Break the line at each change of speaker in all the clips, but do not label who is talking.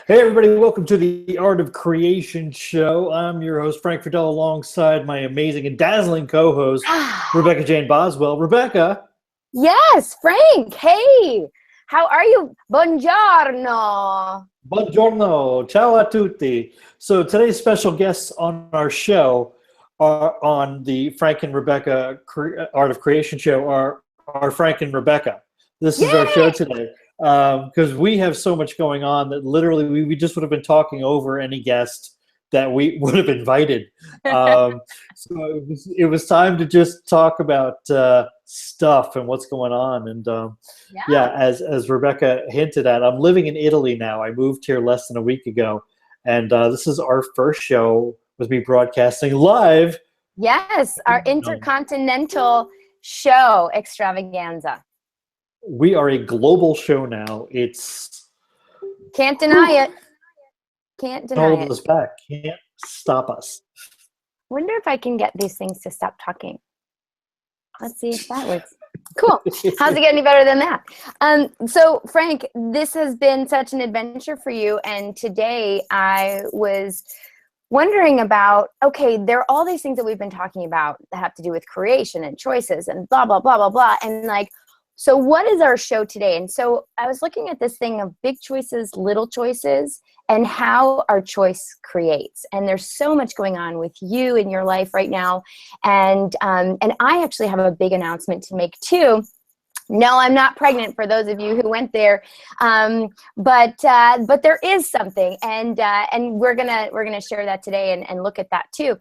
Hey everybody, welcome to the Art of Creation show. I'm your host, Frank Fradella, alongside my amazing and dazzling co-host, Rebecca Jane Boswell. Rebecca.
Yes, Frank. Hey, how are you? Buongiorno.
Buongiorno, ciao a tutti. So today's special guests on our show are on the Frank and Rebecca Art of Creation show are Frank and Rebecca. This is our show
Yay!
today because we have so much going on that literally we just would have been talking over any guest that we would have invited. So it was time to just talk about stuff and what's going on. And yeah, as Rebecca hinted at, I'm living in Italy now. I moved here less than a week ago, and this is our first show with me broadcasting live.
Yes, our intercontinental show extravaganza.
We are a global show now. It's
can't deny it. Can't deny
hold
it.
us back. Can't stop us.
Wonder if I can get these things to stop talking. Let's see if that works. Cool. How's it get any better than that? So Frank, this has been such an adventure for you, and today I was wondering about, okay, there are all these things that we've been talking about that have to do with creation and choices and blah, blah, blah, blah, blah. And like, so what is our show today? And so I was looking at this thing of big choices, little choices, and how our choice creates. And there's so much going on with you in your life right now. And I actually have a big announcement to make too. No, I'm not pregnant, for those of you who went there, but there is something, and we're gonna share that today and look at that too.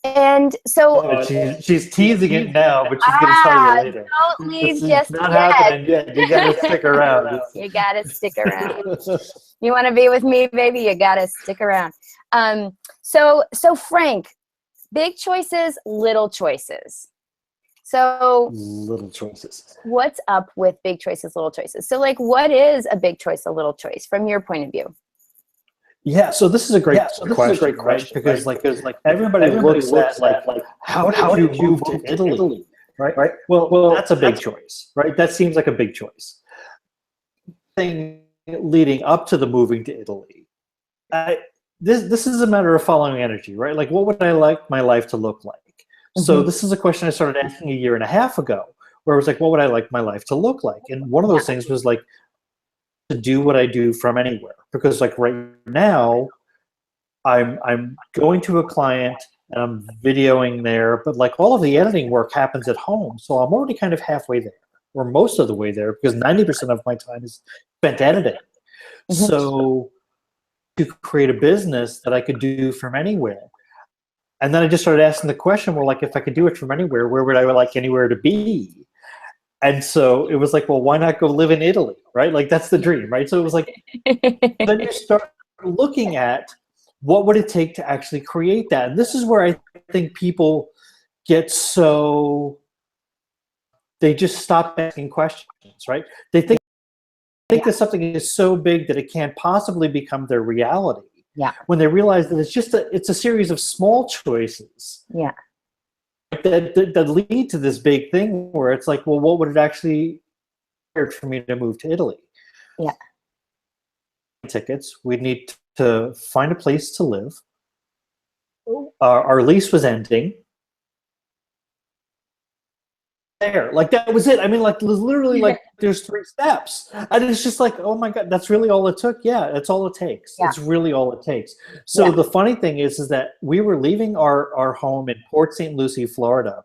And so
she's teasing it now, but she's gonna tell you later.
Don't leave
It's not happening yet. You gotta stick around.
You gotta stick around. You want to be with me, baby? You gotta stick around. So Frank, big choices, little choices. So
little choices.
What's up with big choices, little choices? So like, what is a big choice, a little choice from your point of view?
Yeah, so this is a great question, right? Because everybody looks at like how did you move to Italy, right? Well, that's a big choice, right? That seems like a big choice. Thing leading up to the moving to Italy, this is a matter of following energy, right? Like, what would I like my life to look like? So this is a question I started asking a year and a half ago, where I was like, what would I like my life to look like? And one of those things was like to do what I do from anywhere. Because like right now, I'm going to a client and I'm videoing there, but like all of the editing work happens at home. So I'm already kind of halfway there, or most of the way there, because 90% of my time is spent editing. So to create a business that I could do from anywhere. And then I just started asking the question, well, like if I could do it from anywhere, where would I like anywhere to be? And so it was like, well, why not go live in Italy, right? Like that's the dream, right? So it was like, then you start looking at what would it take to actually create that. And this is where I think people get so, they just stop asking questions, right? They think that something is so big that it can't possibly become their reality.
Yeah.
When they realize that it's a series of small choices.
Yeah.
That lead to this big thing where it's like, well, what would it actually require for me to move to Italy?
Yeah.
Tickets. We'd need to find a place to live. Our lease was ending. There, like that was it. I mean, like literally, like there's 3 steps, and it's just like, oh my god, that's really all it took. Yeah, that's all it takes. It's really all it takes. So the funny thing is that we were leaving our home in Port St. Lucie, Florida.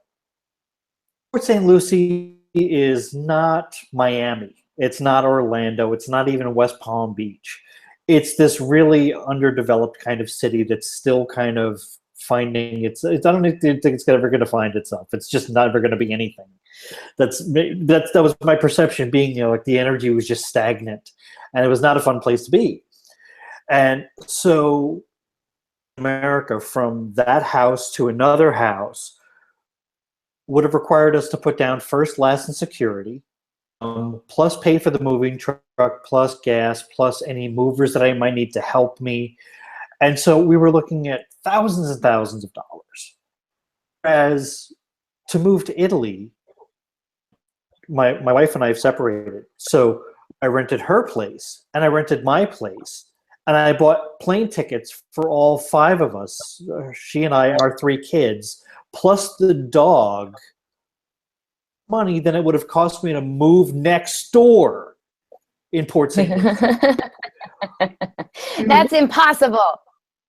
Port St. Lucie is not Miami. It's not Orlando. It's not even West Palm Beach. It's this really underdeveloped kind of city that's still kind of finding its. I don't think it's ever going to find itself. It's just never going to be anything. That was my perception, being, like the energy was just stagnant, and it was not a fun place to be. And so America, from that house to another house, would have required us to put down first, last, and security, plus pay for the moving truck, plus gas, plus any movers that I might need to help me. And so we were looking at thousands and thousands of dollars. Whereas to move to Italy, my wife and I have separated. So I rented her place, and I rented my place, and I bought plane tickets for all 5 of us, she and I, our 3 kids, plus the dog, money than it would have cost me to move next door in Port St. Lucie.
That's impossible.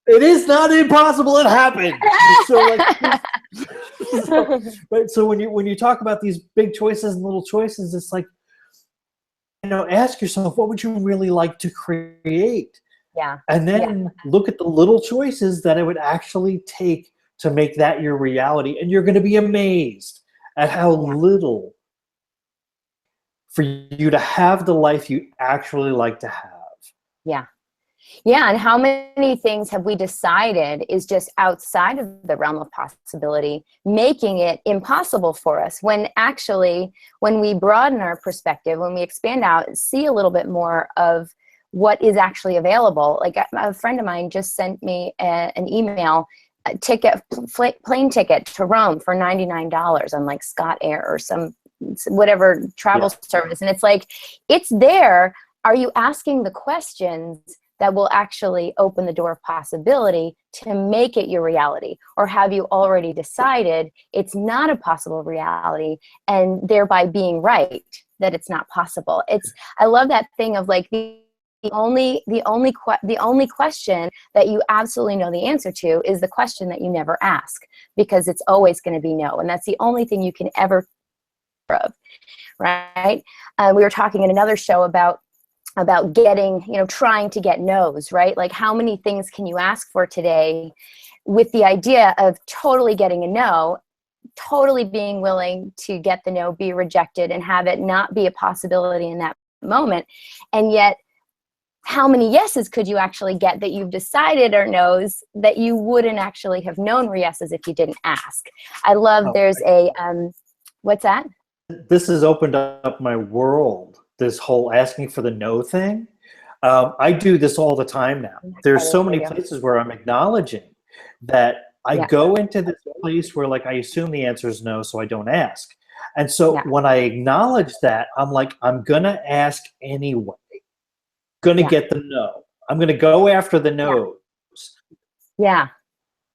It is not impossible. It happened. Right. So when you talk about these big choices and little choices, it's like, ask yourself, what would you really like to create?
Yeah.
And then look at the little choices that it would actually take to make that your reality, and you're going to be amazed at how little for you to have the life you actually like to have.
Yeah. Yeah, and how many things have we decided is just outside of the realm of possibility, making it impossible for us, when actually, when we broaden our perspective, when we expand out, see a little bit more of what is actually available. Like a friend of mine just sent me an email, plane ticket to Rome for $99 on like Scott Air or some whatever travel service. And it's like, it's there. Are you asking the questions that will actually open the door of possibility to make it your reality? Or have you already decided it's not a possible reality, and thereby being right that it's not possible? I love that thing of like the only question that you absolutely know the answer to is the question that you never ask, because it's always going to be no. And that's the only thing you can ever of, right? We were talking in another show about getting, trying to get no's, right? Like, how many things can you ask for today with the idea of totally getting a no, totally being willing to get the no, be rejected, and have it not be a possibility in that moment. And yet, how many yeses could you actually get that you've decided are no's that you wouldn't actually have known were yeses if you didn't ask? I love, there's a, what's that?
This has opened up my world, this whole asking for the no thing. I do this all the time now. There's so many places where I'm acknowledging that I go into this place where, like, I assume the answer is no, so I don't ask. And so when I acknowledge that, I'm like, I'm going to ask anyway. Going to get the no. I'm going to go after the no's.
Yeah.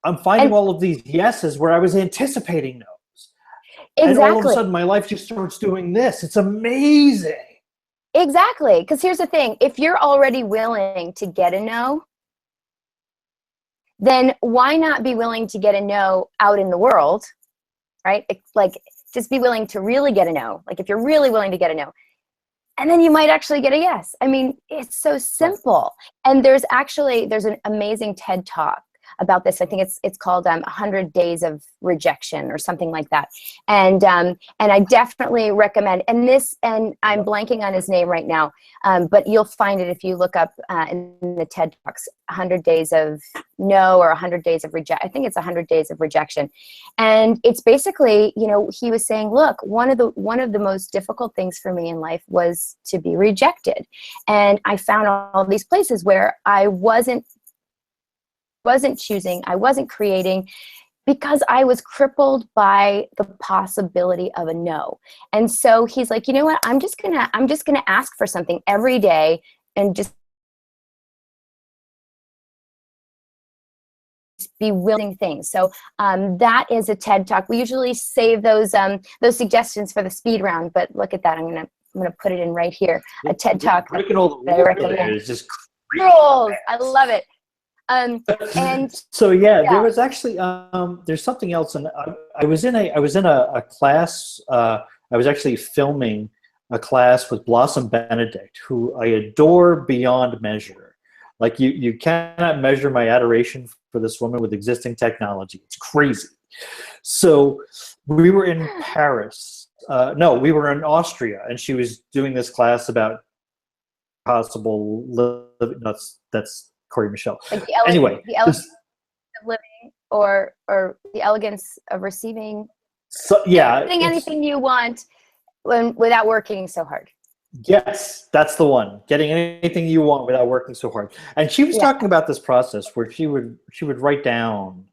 I'm finding all of these yeses where I was anticipating no.
Exactly.
And all of a sudden, my life just starts doing this. It's amazing.
Exactly. Because here's the thing. If you're already willing to get a no, then why not be willing to get a no out in the world, right? Like, just be willing to really get a no. Like, if you're really willing to get a no, and then you might actually get a yes. I mean, it's so simple. And there's an amazing TED Talk about this. I think it's called 100 Days of Rejection or something like that. And I definitely recommend, and I'm blanking on his name right now, but you'll find it if you look up in the TED Talks, 100 Days of No, or 100 Days of Rejection. I think it's 100 Days of Rejection. And it's basically, he was saying, look, one of the most difficult things for me in life was to be rejected. And I found all these places where I wasn't choosing, I wasn't creating, because I was crippled by the possibility of a no. And so he's like, you know what? I'm just gonna ask for something every day, and just be willing things. So that is a TED Talk. We usually save those suggestions for the speed round, but look at that. I'm gonna put it in right here. A TED Talk.
Breaking all the rules is just
rules. I love it. And
so there was actually there's something else, and I was in a class. I was actually filming a class with Blossom Benedict, who I adore beyond measure. Like, you cannot measure my adoration for this woman with existing technology. It's crazy. So we were in Paris. No, we were in Austria, and she was doing this class about possible living. That's Corey Michelle.
Like
anyway,
the elegance of living, or the elegance of receiving.
So
getting anything you want without working so hard.
Yes, that's the one. Getting anything you want without working so hard. And she was talking about this process where she would write down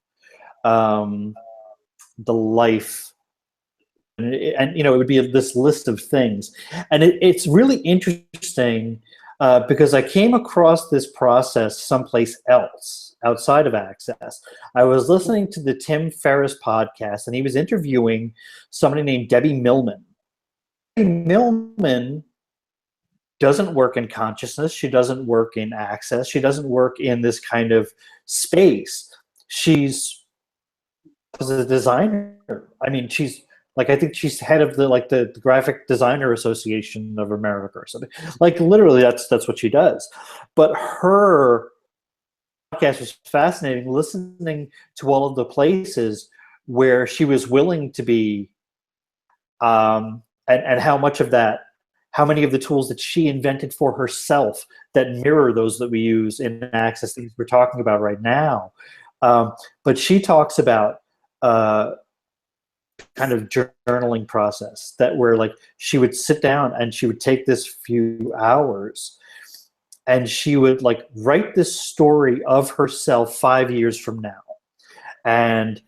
the life and you know, it would be this list of things. And it's really interesting because I came across this process someplace else outside of Access. I was listening to the Tim Ferriss podcast, and he was interviewing somebody named Debbie Millman. Debbie Millman doesn't work in consciousness. She doesn't work in Access. She doesn't work in this kind of space. She's a designer. I mean, she's like, I think she's head of the Graphic Designer Association of America or something. Like, literally, that's what she does. But her podcast was fascinating, listening to all of the places where she was willing to be, and how much of that, how many of the tools that she invented for herself that mirror those that we use in Access, things we're talking about right now. But she talks about kind of journaling process that where like she would sit down and she would take this few hours and she would like write this story of herself 5 years from now. And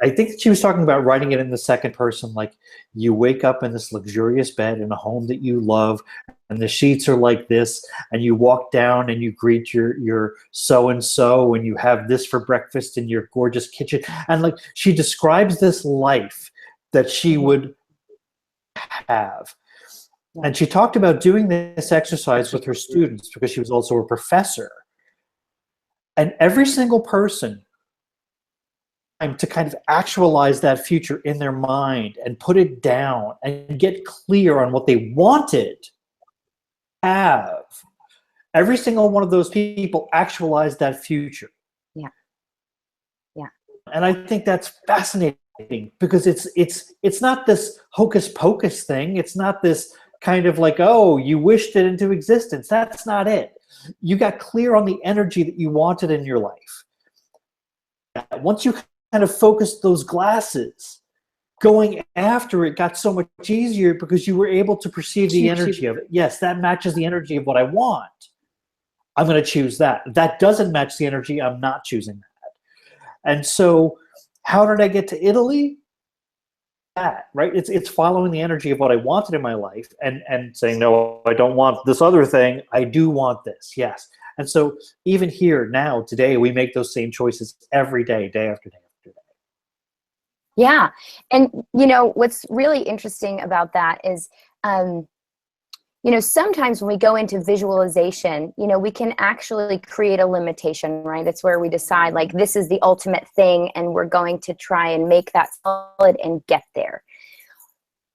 I think that she was talking about writing it in the second person, like you wake up in this luxurious bed in a home that you love, and the sheets are like this, and you walk down and you greet your so-and-so, and you have this for breakfast in your gorgeous kitchen. And like she describes this life that she would have. And she talked about doing this exercise with her students because she was also a professor. And every single person to kind of actualize that future in their mind and put it down and get clear on what they wanted to have. Every single one of those people actualized that future.
Yeah. Yeah.
And I think that's fascinating because it's not this hocus pocus thing. It's not this kind of like, oh, you wished it into existence. That's not it. You got clear on the energy that you wanted in your life. Once you kind of focused those glasses, going after it got so much easier because you were able to perceive the energy of it. Yes, that matches the energy of what I want. I'm going to choose that. That doesn't match the energy. I'm not choosing that. And so how did I get to Italy? That, right? It's following the energy of what I wanted in my life and saying, no, I don't want this other thing. I do want this. Yes. And so even here now, today, we make those same choices every day, day after day.
Yeah. And, you know, what's really interesting about that is, you know, sometimes when we go into visualization, you know, we can actually create a limitation, right? It's where we decide like, this is the ultimate thing, and we're going to try and make that solid and get there.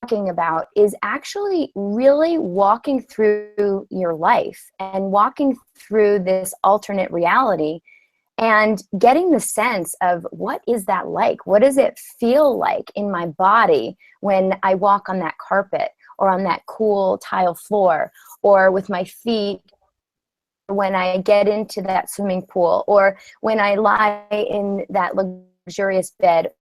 Talking about is actually really walking through your life and walking through this alternate reality and getting the sense of what is that like? What does it feel like in my body when I walk on that carpet or on that cool tile floor, or with my feet when I get into that swimming pool, or when I lie in that luxurious bed,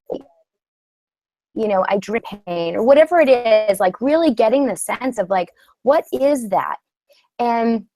you know, I drip pain, or whatever it is, like really getting the sense of like, what is that? And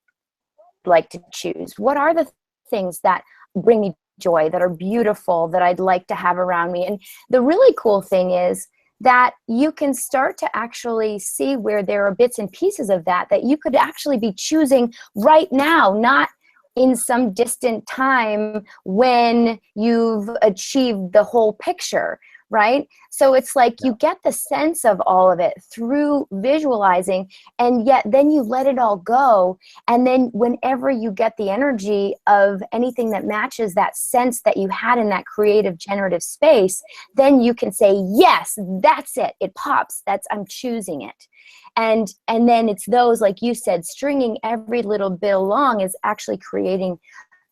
like to choose, what are the things that bring me joy, that are beautiful, that I'd like to have around me. And the really cool thing is that you can start to actually see where there are bits and pieces of that you could actually be choosing right now, not in some distant time when you've achieved the whole picture, right? So it's like you get the sense of all of it through visualizing, and yet then you let it all go. And then whenever you get the energy of anything that matches that sense that you had in that creative generative space, then you can say, yes, that's it. It pops. I'm choosing it. And then it's those, like you said, stringing every little bit along is actually creating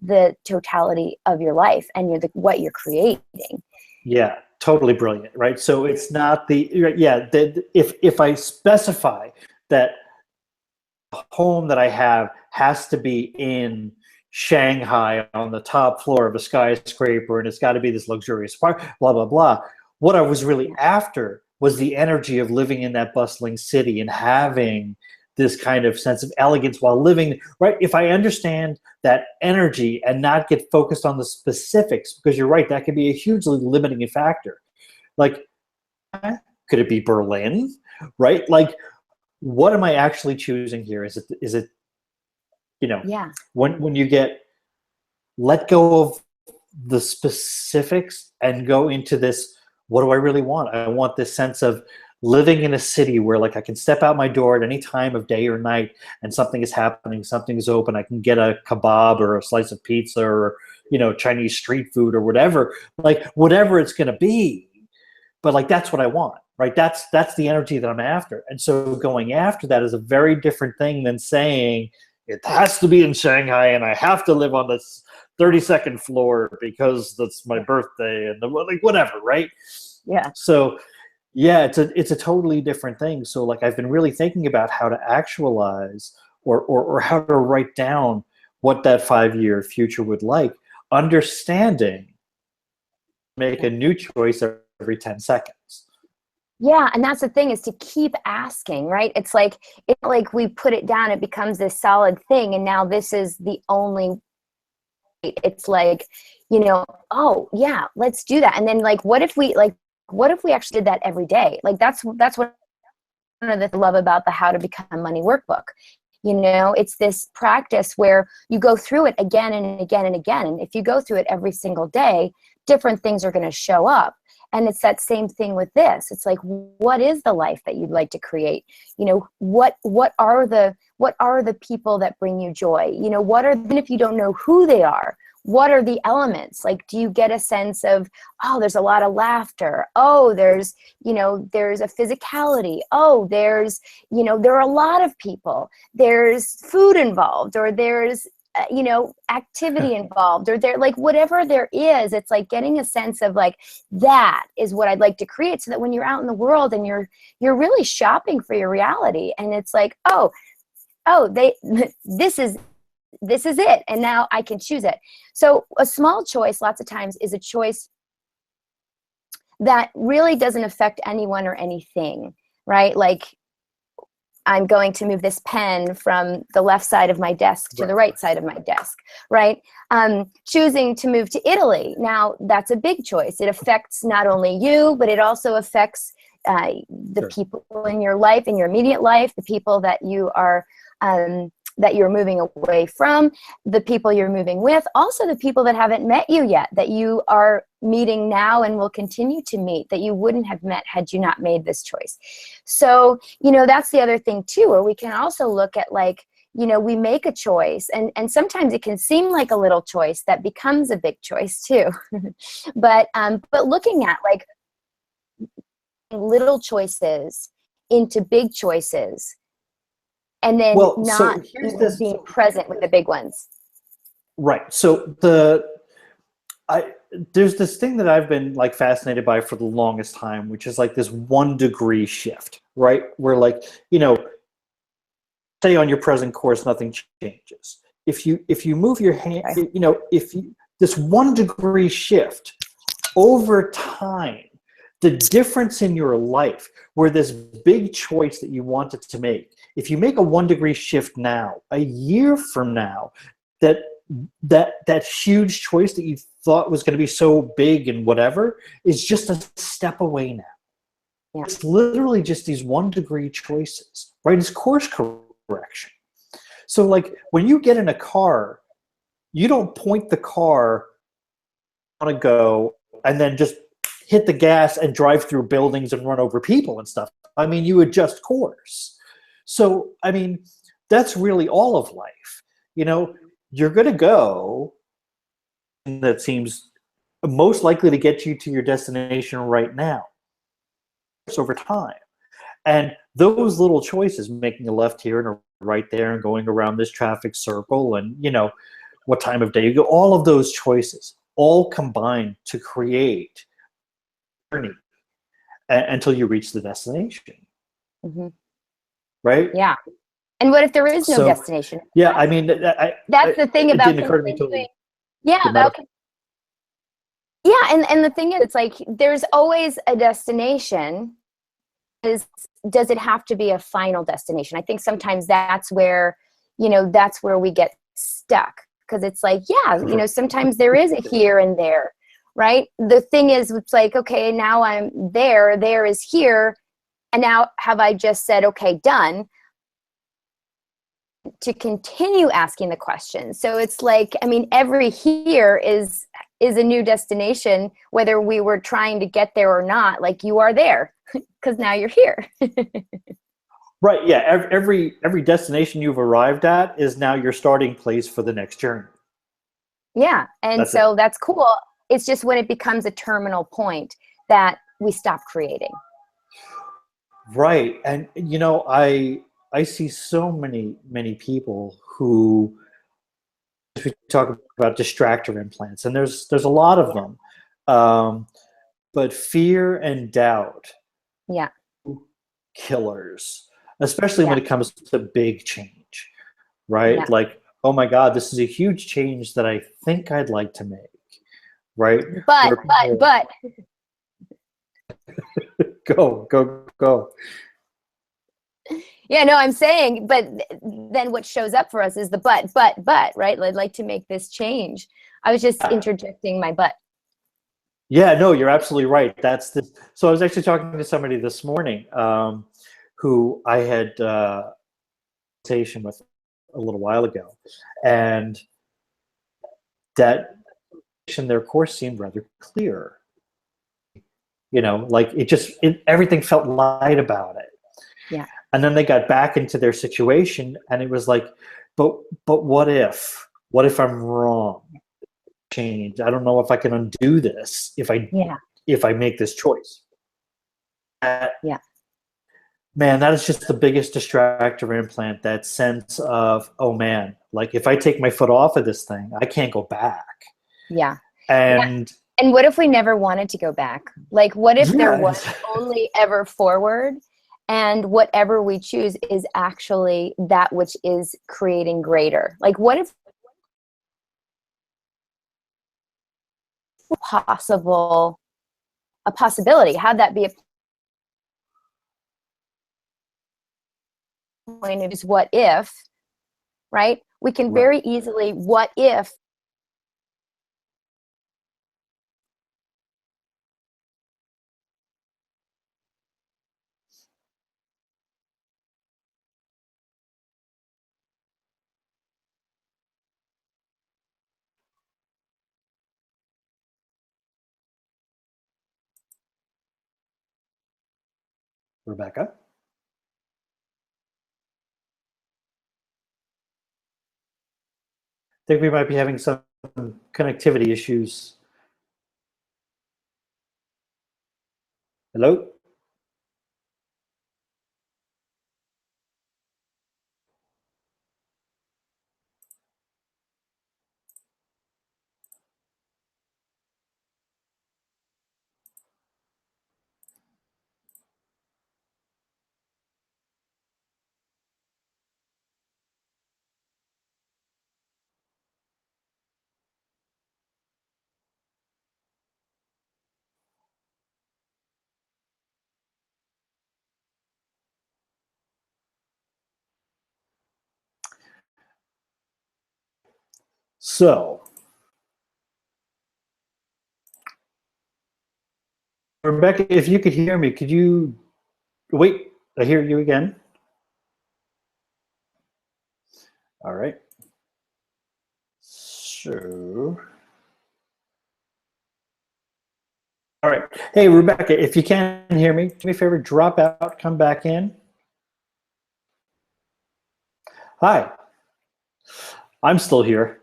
the totality of your life and what you're creating.
Yeah, totally brilliant, right? So it's not if I specify that the home that I have has to be in Shanghai on the top floor of a skyscraper, and it's got to be this luxurious part, blah, blah, blah. What I was really after was the energy of living in that bustling city and having this kind of sense of elegance while living, right? If I understand that energy and not get focused on the specifics, because you're right, that can be a hugely limiting factor. Like, Could it be Berlin? Right? Like, what am I actually choosing here? Is it, you know,
Yeah.
when you let go of the specifics and go into this, what do I really want? I want this sense of living in a city where like I can step out my door at any time of day or night and something is happening, something is open. I can get a kebab or a slice of pizza or, you know, Chinese street food or whatever, like whatever it's going to be. But like, that's what I want, right? That's the energy that I'm after. And so going after that is a very different thing than saying it has to be in Shanghai and I have to live on this 32nd floor because that's my birthday and like whatever, right?
Yeah.
So yeah, it's a totally different thing. So like I've been really thinking about how to actualize or how to write down what that 5-year future would like, understanding, make a new choice every 10 seconds.
Yeah, and that's the thing, is to keep asking, right? It's like we put it down, it becomes this solid thing, and now this is the only. It's like, you know, oh yeah, let's do that. And then like, what if we actually did that every day? Like that's what one of the love about the How to Become Money workbook. You know, it's this practice where you go through it again and again and again. And if you go through it every single day, different things are going to show up. And it's that same thing with this. It's like, what is the life that you'd like to create? You know, what are the people that bring you joy? You know, even if you don't know who they are, what are the elements? Like, do you get a sense of, oh, there's a lot of laughter. Oh, there's a physicality. Oh, there's, you know, there are a lot of people. There's food involved, or there's, you know, activity involved, or there, like whatever there is, it's like getting a sense of like, that is what I'd like to create, so that when you're out in the world and you're really shopping for your reality, and it's like, oh, this is it, and now I can choose it. So a small choice lots of times is a choice that really doesn't affect anyone or anything, right? Like, I'm going to move this pen from the left side of my desk to the right side of my desk, right? Choosing to move to Italy. Now, that's a big choice. It affects not only you, but it also affects the people in your life, in your immediate life, the people that you are that you're moving away from, the people you're moving with, also the people that haven't met you yet, that you are meeting now and will continue to meet, that you wouldn't have met had you not made this choice. So, you know, that's the other thing too, where we can also look at like, you know, we make a choice, and sometimes it can seem like a little choice that becomes a big choice too. but looking at like little choices into big choices, and then not being present with the big ones.
Right. So there's this thing that I've been like fascinated by for the longest time, which is like this 1 degree shift, right? Where like, you know, stay on your present course, nothing changes. If you move your hand, you know, this 1 degree shift over time, the difference in your life, where this big choice that you wanted to make, if you make a 1 degree shift now, a year from now, that huge choice that you thought was going to be so big and whatever is just a step away now. Yeah. It's literally just these 1 degree choices, right? It's course correction. So like when you get in a car, you don't point the car on a go and then just hit the gas and drive through buildings and run over people and stuff. I mean, you adjust course. So, I mean, that's really all of life. You know, you're going to go, that seems most likely to get you to your destination right now, over time. And those little choices, making a left here and a right there and going around this traffic circle and, you know, what time of day you go, all of those choices all combine to create journey until you reach the destination.
Mm-hmm.
Right?
Yeah. And what if there is no destination?
Yeah, I mean,
that's the thing about
it didn't occur to me totally.
Yeah, and the thing is, it's like there's always a destination. Does it have to be a final destination? I think sometimes that's where, you know, that's where we get stuck, because it's like, yeah, you know, sometimes there is a here and there, right? The thing is, it's like, okay, now I'm there is here. And now have I just said, okay, done, to continue asking the questions. So it's like, I mean, every here is a new destination, whether we were trying to get there or not. Like, you are there because now you're here.
Right. Yeah. Every destination you've arrived at is now your starting place for the next journey.
Yeah. And that's cool. It's just when it becomes a terminal point that we stop creating.
Right. And, you know, I see so many people who, we talk about distractor implants, and there's a lot of them. But fear and doubt,
yeah,
killers, especially when it comes to big change, right?
Yeah.
Like, oh my God, this is a huge change that I think I'd like to make, right?
But
go.
Yeah, no, I'm saying, but then what shows up for us is the but, right? I'd like to make this change. I was just interjecting my but.
Yeah, no, you're absolutely right. So I was actually talking to somebody this morning who I had a conversation with a little while ago, and that their course seemed rather clear. You know, like everything felt light about it.
Yeah.
And then they got back into their situation, and it was like, but what if I'm wrong? Change. I don't know if I can undo this if I make this choice.
Yeah.
Man, that is just the biggest distractor implant. That sense of, oh man, like if I take my foot off of this thing, I can't go back.
Yeah.
And
what if we never wanted to go back? Like, what if there was only ever forward? And whatever we choose is actually that which is creating greater. Like, what if a possibility? How'd that be a point of what if, right? We can very easily what if.
Rebecca? I think we might be having some connectivity issues. Hello? So, Rebecca, if you could hear me, could you wait? I hear you again. All right. So, all right. Hey, Rebecca, if you can't hear me, do me a favor, drop out, come back in. Hi. I'm still here.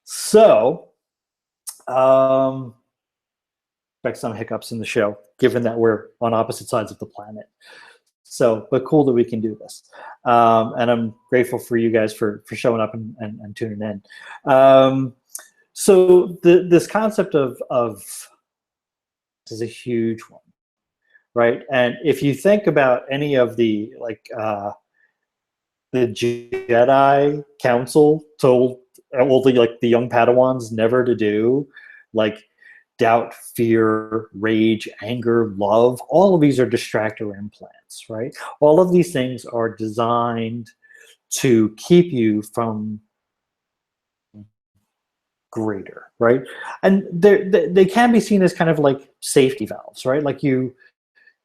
So, expect some hiccups in the show, given that we're on opposite sides of the planet. So, but cool that we can do this. And I'm grateful for you guys for showing up and tuning in. So this concept of is a huge one, right? And if you think about any of the the Jedi Council told all the young Padawans never to do, like doubt, fear, rage, anger, love, all of these are distractor implants, right? All of these things are designed to keep you from greater, right? And they can be seen as kind of like safety valves, right? Like you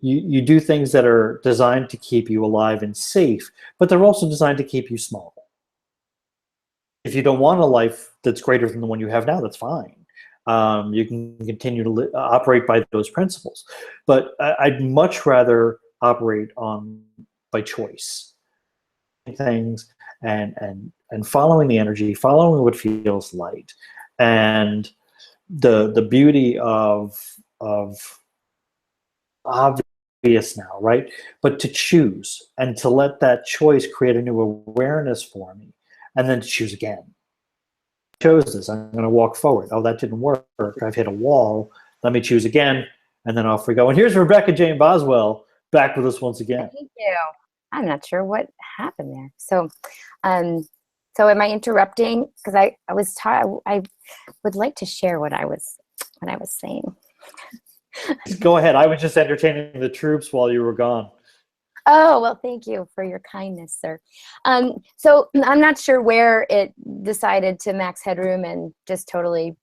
You do things that are designed to keep you alive and safe, but they're also designed to keep you small. If you don't want a life that's greater than the one you have now, that's fine. You can continue to operate by those principles. But I'd much rather operate by choice. Things and following the energy, following what feels light. And the beauty of obvious now, right? But to choose and to let that choice create a new awareness for me, and then to choose again. I chose this, I'm going to walk forward. Oh, that didn't work. I've hit a wall. Let me choose again, and then off we go. And here's Rebecca Jane Boswell back with us once again.
Thank you. I'm not sure what happened there. So, so am I interrupting? Because I would like to share what I was saying.
Go ahead. I was just entertaining the troops while you were gone.
Oh, well, thank you for your kindness, sir. So I'm not sure where it decided to max headroom and just totally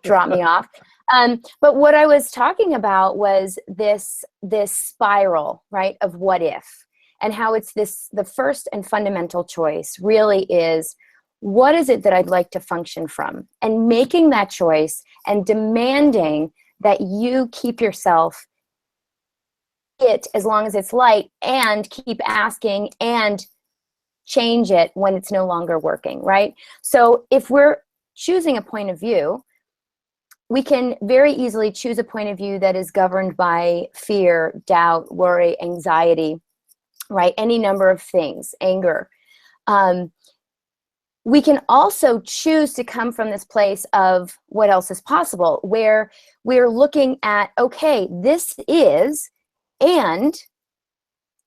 drop me off. But what I was talking about was this spiral, right, of what if, and how it's the first and fundamental choice really is, what is it that I'd like to function from? And making that choice and demanding that you keep yourself it as long as it's light, and keep asking and change it when it's no longer working, right? So if we're choosing a point of view, we can very easily choose a point of view that is governed by fear, doubt, worry, anxiety, right? Any number of things, anger. We can also choose to come from this place of what else is possible, where we're looking at, okay, this is, and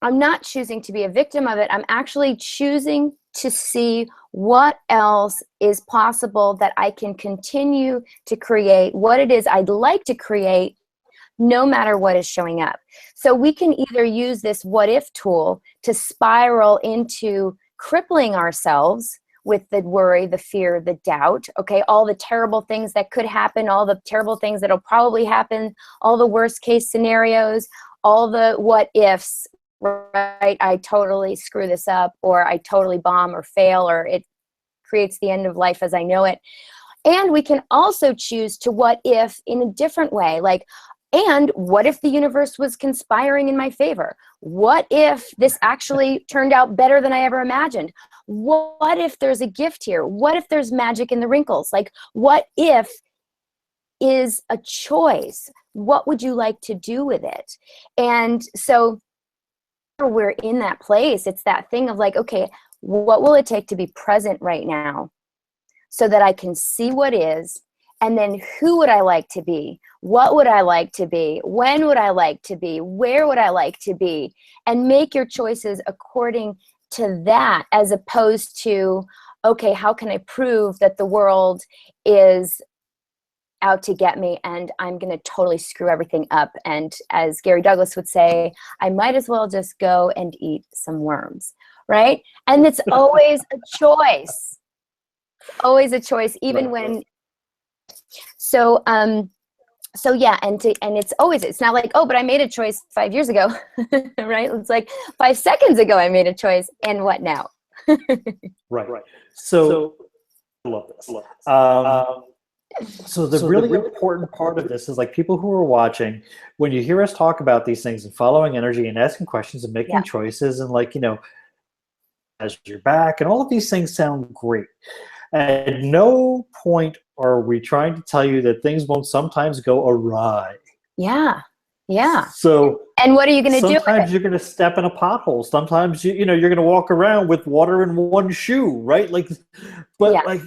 I'm not choosing to be a victim of it. I'm actually choosing to see what else is possible that I can continue to create, what it is I'd like to create, no matter what is showing up. So we can either use this what if tool to spiral into crippling ourselves with the worry, the fear, the doubt, okay, all the terrible things that could happen, all the terrible things that'll probably happen, all the worst case scenarios, all the what ifs, right? I totally screw this up, or I totally bomb or fail, or it creates the end of life as I know it. And we can also choose to what if in a different way, like, and what if the universe was conspiring in my favor? What if this actually turned out better than I ever imagined? What if there's a gift here? What if there's magic in the wrinkles? Like, what if is a choice? What would you like to do with it? And so we're in that place. It's that thing of like, okay, what will it take to be present right now so that I can see what is, and then who would I like to be? What would I like to be? When would I like to be? Where would I like to be? And make your choices according to that, as opposed to, okay, how can I prove that the world is out to get me and I'm going to totally screw everything up? And as Gary Douglas would say, I might as well just go and eat some worms, right? And it's always a choice. Always a choice, even when. So so yeah, and it's not like, oh, but I made a choice 5 years ago, right? It's like 5 seconds ago I made a choice, and what now?
Right. So I love this. So the really important part of this is, like, people who are watching, when you hear us talk about these things and following energy and asking questions and making choices and, like, as your back and all of these things sound great. At no point are we trying to tell you that things won't sometimes go awry.
Yeah. Yeah.
So,
and what are you going to do?
Sometimes you're going to step in a pothole. Sometimes you're going to walk around with water in one shoe, right? Like, but like,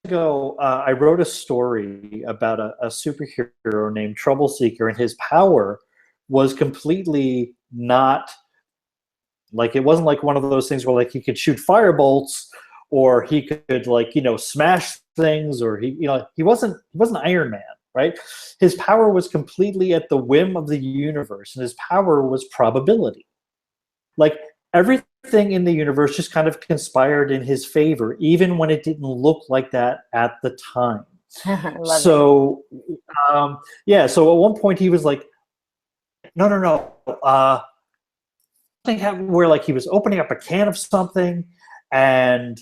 ago, I wrote a story about a superhero named Trouble Seeker, and his power was completely not like, it wasn't like one of those things where, like, he could shoot firebolts, or he could, like, smash things, or he wasn't Iron Man, right? His power was completely at the whim of the universe, and his power was probability. Like, everything in the universe just kind of conspired in his favor, even when it didn't look like that at the time. So, so at one point he was like, no. Something happened where like he was opening up a can of something, and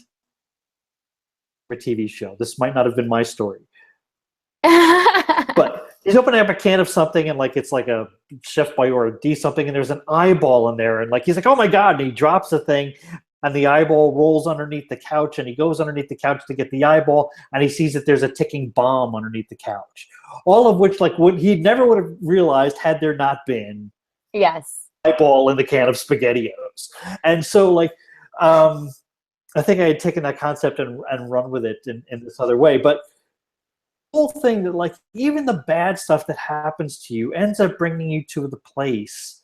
a TV show. This might not have been my story, but he's opening up a can of something, and like it's like a Chef Boyardee something, and there's an eyeball in there, and like he's like, oh my god, and he drops the thing, and the eyeball rolls underneath the couch, and he goes underneath the couch to get the eyeball, and he sees that there's a ticking bomb underneath the couch. All of which, like, he never would have realized had there not been eyeball in the can of SpaghettiOs. And so, like, I think I had taken that concept and run with it in this other way. But the whole thing that, like, even the bad stuff that happens to you ends up bringing you to the place.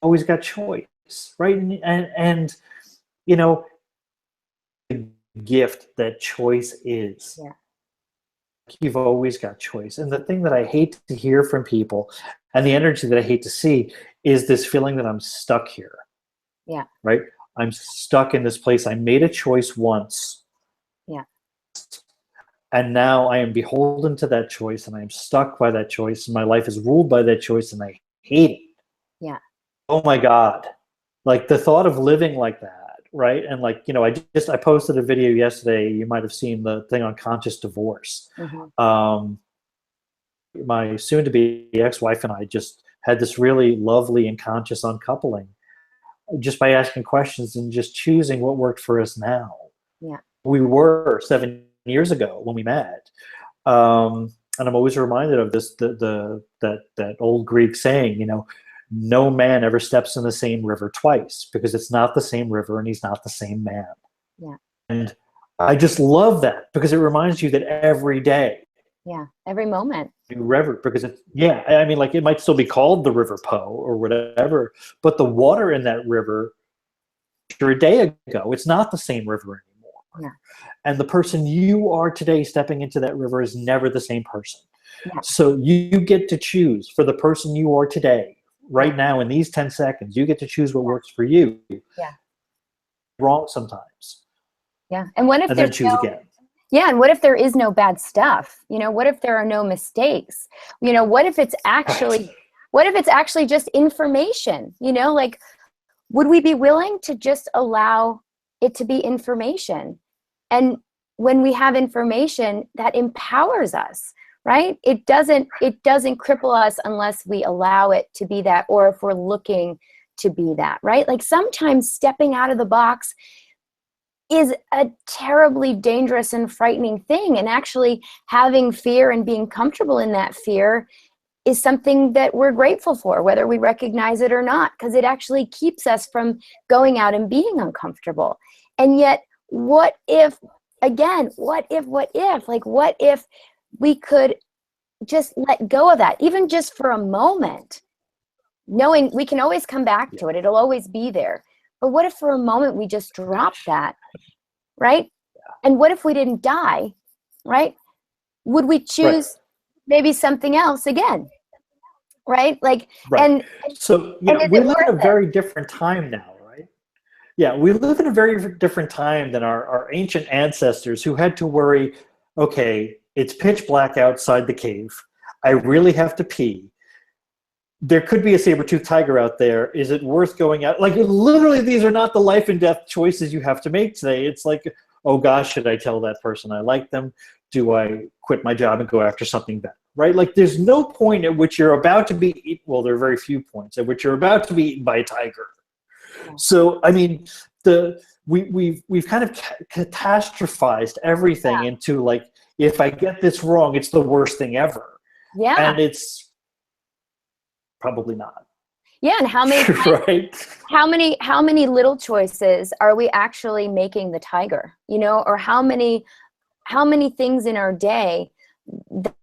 Always got choice, right? And you know, the gift that choice is.
Yeah.
You've always got choice. And the thing that I hate to hear from people, and the energy that I hate to see, is this feeling that I'm stuck here.
Yeah.
Right? I'm stuck in this place. I made a choice once.
Yeah.
And now I am beholden to that choice, and I am stuck by that choice, and my life is ruled by that choice, and I hate it.
Yeah.
Oh my God. Like the thought of living like that, right? And like, you know, I posted a video yesterday. You might have seen the thing on conscious divorce.
Mm-hmm.
My soon-to-be ex-wife and I just had this really lovely and conscious uncoupling just by asking questions and just choosing what worked for us now.
Yeah.
We were 7 years ago when we met. And I'm always reminded of this, that old Greek saying, you know, no man ever steps in the same river twice, because it's not the same river and he's not the same man.
Yeah.
And I just love that, because it reminds you that every day.
Yeah. Every moment.
River, because it's, yeah, I mean, like it might still be called the River Po or whatever, but the water in that river a day ago, it's not the same river anymore.
Yeah.
And the person you are today stepping into that river is never the same person.
Yeah.
So you get to choose for the person you are today. Right now, in these 10 seconds, you get to choose what works for you.
Yeah.
Wrong sometimes.
Yeah. And what if
and then choose again?
Yeah. And what if there is no bad stuff? You know, what if there are no mistakes? You know, what if it's actually, what if it's actually just information? You know, like, would we be willing to just allow it to be information? And when we have information, that empowers us. Right? It doesn't cripple us unless we allow it to be that, or if we're looking to be that, right? Like sometimes stepping out of the box is a terribly dangerous and frightening thing. And actually having fear and being comfortable in that fear is something that we're grateful for, whether we recognize it or not, because it actually keeps us from going out and being uncomfortable. And yet, what if we could just let go of that, even just for a moment, knowing we can always come back to it. It'll always be there. But what if for a moment we just dropped that, right? And what if we didn't die, right? Would we choose maybe something else again, right? Like, and
so we live in a very different time now, right? Yeah, we live in a very different time than our ancient ancestors, who had to worry, okay, it's pitch black outside the cave. I really have to pee. There could be a saber-toothed tiger out there. Is it worth going out? Like, literally, these are not the life and death choices you have to make today. It's like, oh gosh, should I tell that person I like them? Do I quit my job and go after something better? Right? Like, there's no point at which you're about to be eaten. Well, there are very few points at which you're about to be eaten by a tiger. So, I mean, we've kind of catastrophized everything into, like, if I get this wrong, it's the worst thing ever.
Yeah.
And it's probably not.
Yeah, and how many
right?
how many little choices are we actually making the tiger? You know, or how many things in our day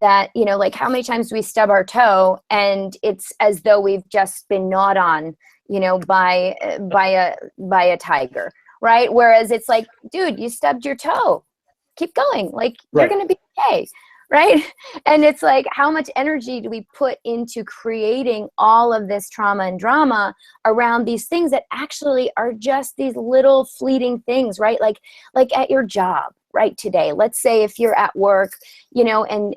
that, you know, like how many times do we stub our toe and it's as though we've just been gnawed on, you know, by a tiger, right? Whereas it's like, dude, you stubbed your toe. Keep going. Like, you're going to be okay. Right. And it's like, how much energy do we put into creating all of this trauma and drama around these things that actually are just these little fleeting things, right? Like at your job, right? Today, let's say if you're at work, you know, and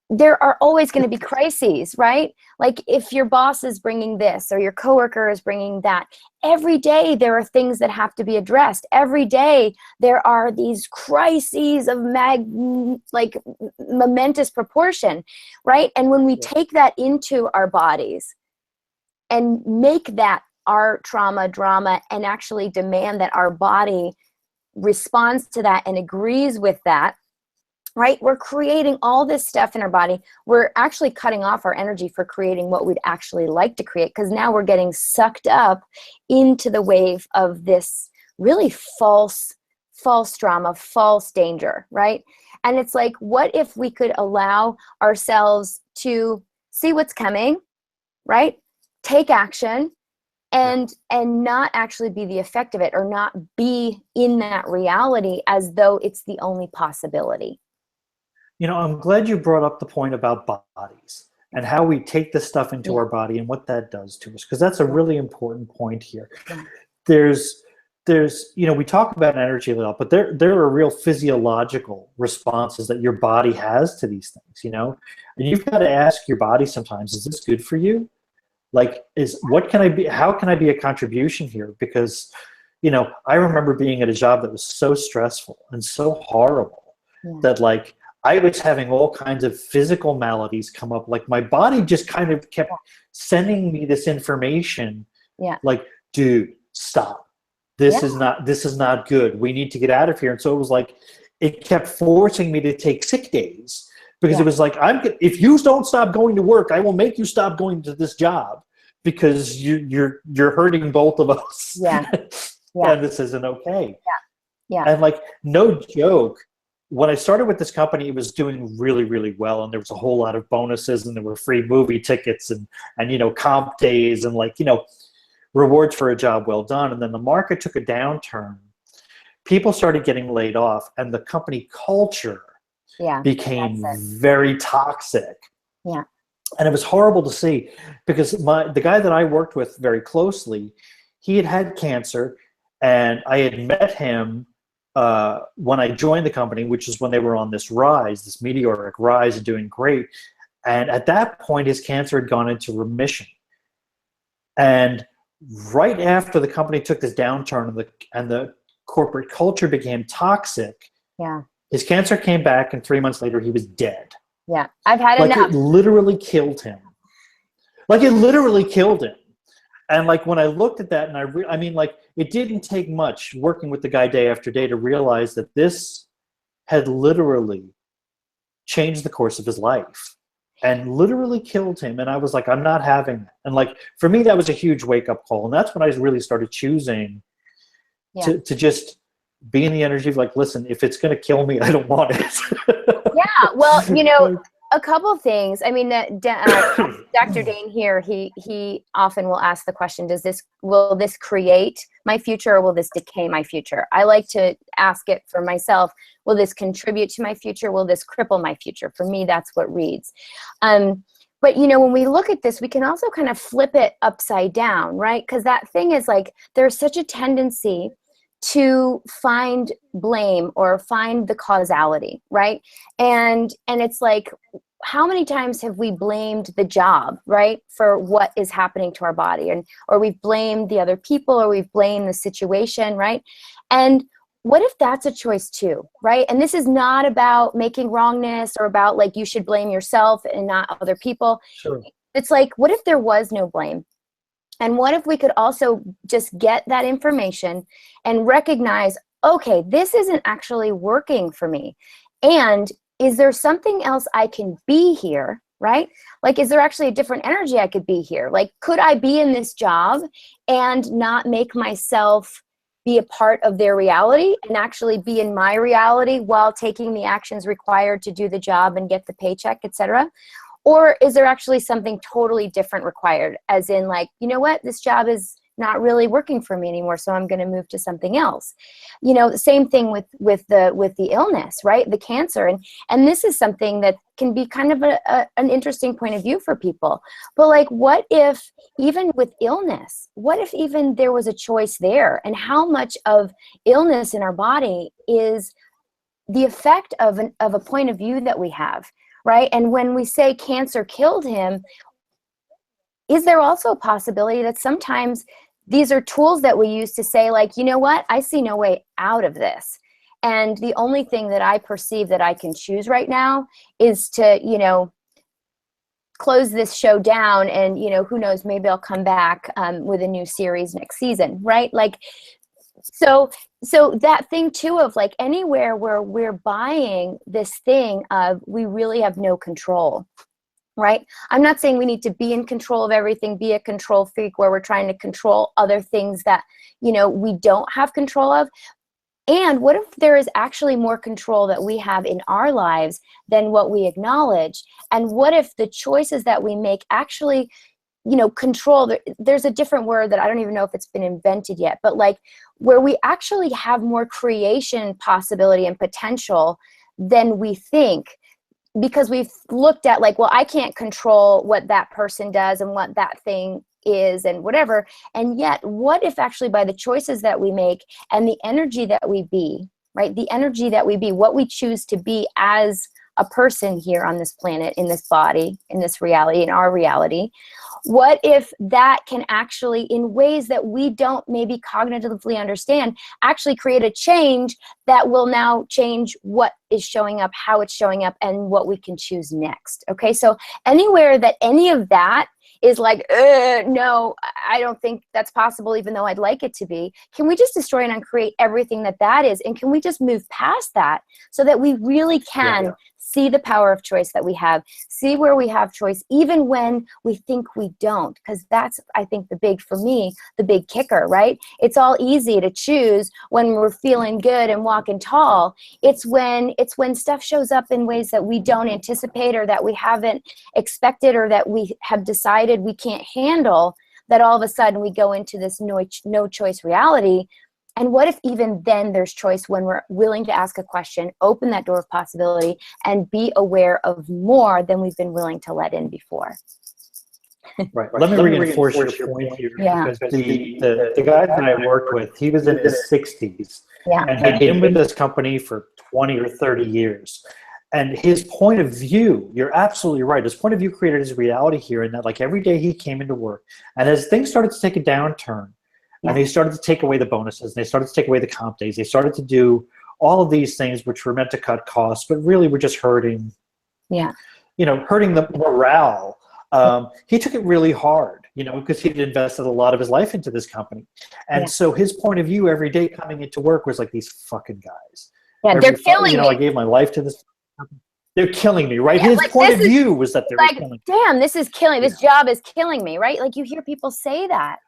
there are always going to be crises, right? Like if your boss is bringing this or your coworker is bringing that, every day there are things that have to be addressed. Every day there are these crises of momentous proportion, right? And when we take that into our bodies and make that our trauma, drama, and actually demand that our body responds to that and agrees with that, right? We're creating all this stuff in our body. We're actually cutting off our energy for creating what we'd actually like to create, because now we're getting sucked up into the wave of this really false drama, false danger, right? And it's like, what if we could allow ourselves to see what's coming, right? Take action, and not actually be the effect of it, or not be in that reality as though it's the only possibility.
I'm glad you brought up the point about bodies and how we take this stuff into our body and what that does to us, because that's a really important point here. There's we talk about energy a lot, but there are real physiological responses that your body has to these things, and you've got to ask your body sometimes, is this good for you? Like, how can I be a contribution here? Because, I remember being at a job that was so stressful and so horrible that, like, I was having all kinds of physical maladies come up. Like, my body just kind of kept sending me this information. Like, dude, stop. This is not good. We need to get out of here. And so it was like, it kept forcing me to take sick days, because it was like, if you don't stop going to work, I will make you stop going to this job, because you're hurting both of us. And this isn't okay. And like, no joke, when I started with this company, it was doing really, really well, and there was a whole lot of bonuses, and there were free movie tickets and comp days, and rewards for a job well done. And then the market took a downturn. People started getting laid off, and the company culture became very toxic. And it was horrible to see, because the guy that I worked with very closely, he had cancer, and I had met him when I joined the company, which is when they were on this meteoric rise and doing great. And at that point, his cancer had gone into remission. And right after the company took this downturn and the corporate culture became toxic, his cancer came back, and 3 months later, he was dead.
I've had enough.
It literally killed him. And when I looked at that, and it didn't take much working with the guy day after day to realize that this had literally changed the course of his life and literally killed him. And I was like, I'm not having that. And for me, that was a huge wake-up call. And that's when I really started choosing to just be in the energy of listen, if it's going to kill me, I don't want it.
Well, a couple of things. I mean, Dr. Dane here, he often will ask the question, will this create my future, or will this decay my future? I like to ask it for myself, will this contribute to my future? Will this cripple my future? For me, that's what reads. But, when we look at this, we can also kind of flip it upside down, right? Because that thing is there's such a tendency to find blame or find the causality, right? And it's like, how many times have we blamed the job, right, for what is happening to our body, or we've blamed the other people, or we've blamed the situation, right? And what if that's a choice too, right? And this is not about making wrongness or about you should blame yourself and not other people.
Sure.
It's like, what if there was no blame? And what if we could also just get that information and recognize, okay, this isn't actually working for me. And is there something else I can be here, right? Is there actually a different energy I could be here? Could I be in this job and not make myself be a part of their reality and actually be in my reality while taking the actions required to do the job and get the paycheck, etc.? Or is there actually something totally different required, as in you know what, this job is not really working for me anymore, so I'm going to move to something else. The same thing with the illness, right? The cancer, and this is something that can be kind of an interesting point of view for people. But what if even with illness, what if even there was a choice there, and how much of illness in our body is the effect of a point of view that we have? right? And when we say cancer killed him, is there also a possibility that sometimes these are tools that we use to say, like, you know what, I see no way out of this. And the only thing that I perceive that I can choose right now is to, you know, close this show down, and, you know, who knows, maybe I'll come back with a new series next season, right? Like, so that thing too of like anywhere where we're buying this thing of we really have no control, right? I'm not saying we need to be in control of everything, be a control freak where we're trying to control other things that, you know, we don't have control of. And what if there is actually more control that we have in our lives than what we acknowledge? And what if the choices that we make actually, you know, control, there's a different word that I don't even know if it's been invented yet, but like where we actually have more creation possibility and potential than we think, because we've looked at like, well, I can't control what that person does and what that thing is and whatever. And yet, what if actually by the choices that we make and the energy that we be, right? The energy that we be, what we choose to be as a person here on this planet, in this body, in this reality, in our reality, what if that can actually, in ways that we don't maybe cognitively understand, actually create a change that will now change what is showing up, how it's showing up, and what we can choose next. Okay, so anywhere that any of that is like, no, I don't think that's possible, even though I'd like it to be, can we just destroy and uncreate everything that that is? And can we just move past that so that we really can see the power of choice that we have, see where we have choice, even when we think we don't? Because that's, I think, for me, the big kicker, right? It's all easy to choose when we're feeling good and walking tall. It's when stuff shows up in ways that we don't anticipate or that we haven't expected or that we have decided we can't handle, that all of a sudden we go into this no choice reality. And what if even then there's choice when we're willing to ask a question, open that door of possibility, and be aware of more than we've been willing to let in before?
Right. Let me reinforce your point here.
Yeah.
Because the guy that I worked with, he was in his 60s.
Yeah.
And he'd been with this company for 20 or 30 years. And his point of view, you're absolutely right. His point of view created his reality here, in that like every day he came into work, and as things started to take a downturn, and they started to take away the bonuses, and they started to take away the comp days, they started to do all of these things which were meant to cut costs, but really were just hurting, hurting the morale. He took it really hard, because he'd invested a lot of his life into this company. And so his point of view every day coming into work was like, these fucking guys.
Yeah, they're killing me.
I gave my life to this company. They're killing me, right? His point of view was that they were killing me.
Damn, this is killing, this job is killing me, right? Like you hear people say that.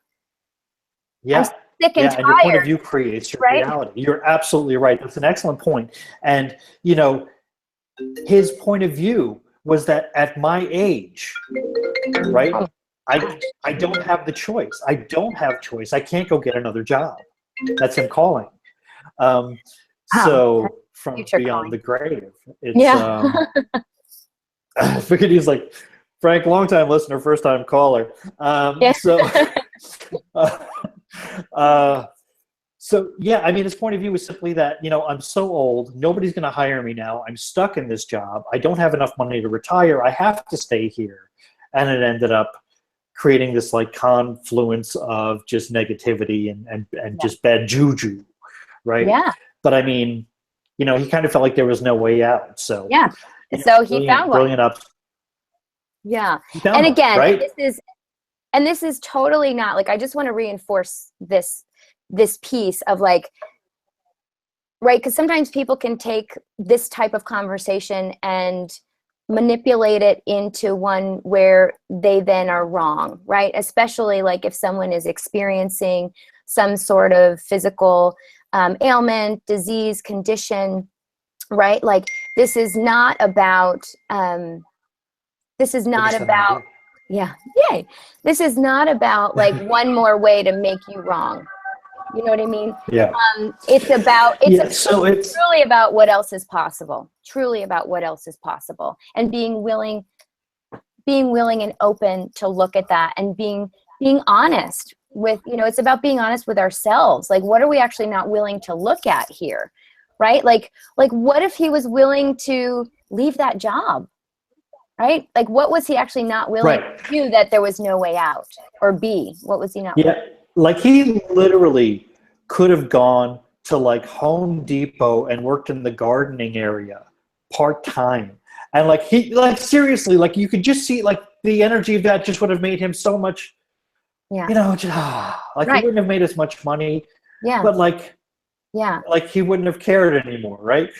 Yeah.
I'm sick and tired.
And your point of view creates your reality. You're absolutely right. That's an excellent point. And, his point of view was that at my age, right, I don't have the choice. I don't have choice. I can't go get another job. That's him calling. So from beyond the grave, it's, I figured he's like, Frank, long-time listener, first-time caller. So yeah, I mean, his point of view was simply that, I'm so old, nobody's going to hire me now. I'm stuck in this job. I don't have enough money to retire. I have to stay here. And it ended up creating this like confluence of just negativity and just bad juju, right?
Yeah.
But I mean, he kind of felt like there was no way out. So
yeah. So he found one.
Brilliant up.
Yeah. And again,
one, right?
this is totally not like, I just want to reinforce this piece of like, right? Because sometimes people can take this type of conversation and manipulate it into one where they then are wrong, right? Especially like if someone is experiencing some sort of physical ailment, disease, condition, right? Like this is not about, this is not about like one more way to make you wrong. You know what I mean?
Yeah.
It's truly about what else is possible. Truly about what else is possible, and being willing and open to look at that, and being honest with, it's about being honest with ourselves. Like, what are we actually not willing to look at here, right? Like what if he was willing to leave that job? right? Like, what was he actually not willing to do that there was no way out? Or B, what was he not willing?
Like he literally could have gone to like Home Depot and worked in the gardening area part-time. And like seriously, like you could just see like the energy of that just would have made him so much, you know, just, like he wouldn't have made as much money, but like, like he wouldn't have cared anymore. Right.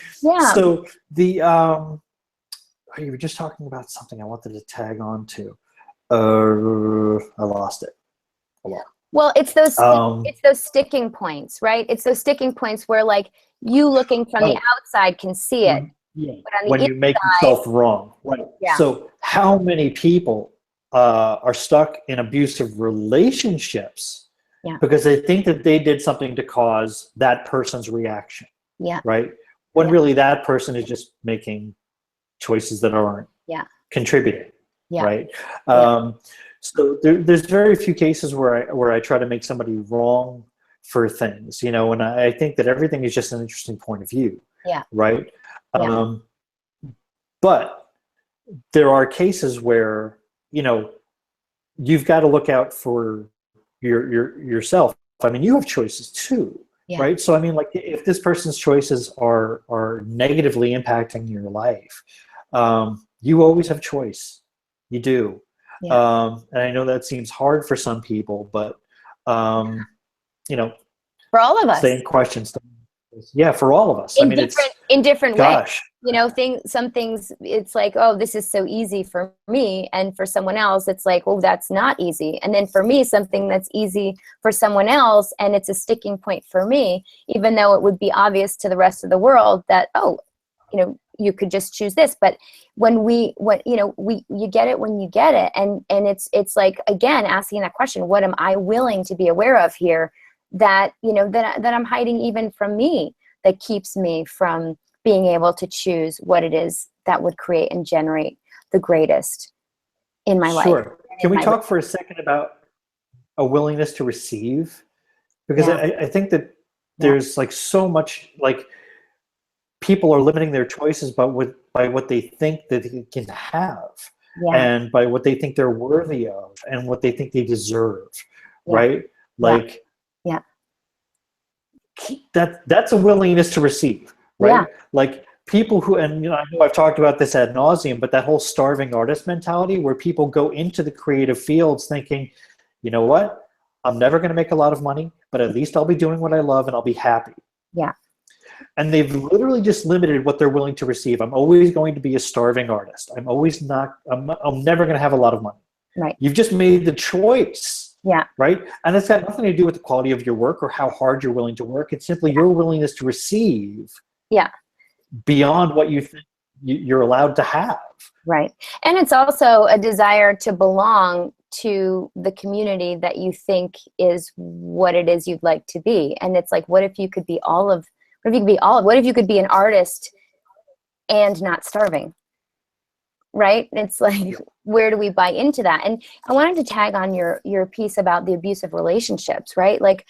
So the, you were just talking about something I wanted to tag on to. I lost it. Hold on.
Well, it's those sticking points, right? It's those sticking points where like you looking from the outside can see it. But on the
when you make yourself wrong. Right. So how many people are stuck in abusive relationships because they think that they did something to cause that person's reaction. Right. When really that person is just making choices that aren't contributing. Right. So there's very few cases where I try to make somebody wrong for things, you know, and I think that everything is just an interesting point of view. Right. But there are cases where, you know, you've got to look out for yourself. I mean, you have choices too, right? So, I mean, like if this person's choices are negatively impacting your life, you always have choice. You do. And I know that seems hard for some people, but, you know,
for all of us,
same questions. For all of us.
In different ways. You know, some things it's like, oh, this is so easy for me, and for someone else it's like, oh, that's not easy. And then for me, something that's easy for someone else and it's a sticking point for me, even though it would be obvious to the rest of the world that, oh, you know, you could just choose this. But you get it when you get it, and it's like, again, asking that question, what am I willing to be aware of here that, you know, that I'm hiding even from me, that keeps me from being able to choose what it is that would create and generate the greatest in my life.
Can we talk for a second about a willingness to receive? Because I think that there's like so much, like people are limiting their choices by what they think that they can have, and by what they think they're worthy of, and what they think they deserve, right? Like, that's a willingness to receive, right? Like people who, and you know, I know I've talked about this ad nauseum, but that whole starving artist mentality where people go into the creative fields thinking, you know what, I'm never going to make a lot of money, but at least I'll be doing what I love and I'll be happy. And they've literally just limited what they're willing to receive. I'm always going to be a starving artist. I'm never going to have a lot of money.
Right.
You've just made the choice. Right. And it's got nothing to do with the quality of your work or how hard you're willing to work. It's simply your willingness to receive. Beyond what you think you're allowed to have.
Right. And it's also a desire to belong to the community that you think is what it is you'd like to be. And it's like, what if you could be what if you could be an artist and not starving? Right? It's like, where do we buy into that? And I wanted to tag on your piece about the abusive relationships, right? Like,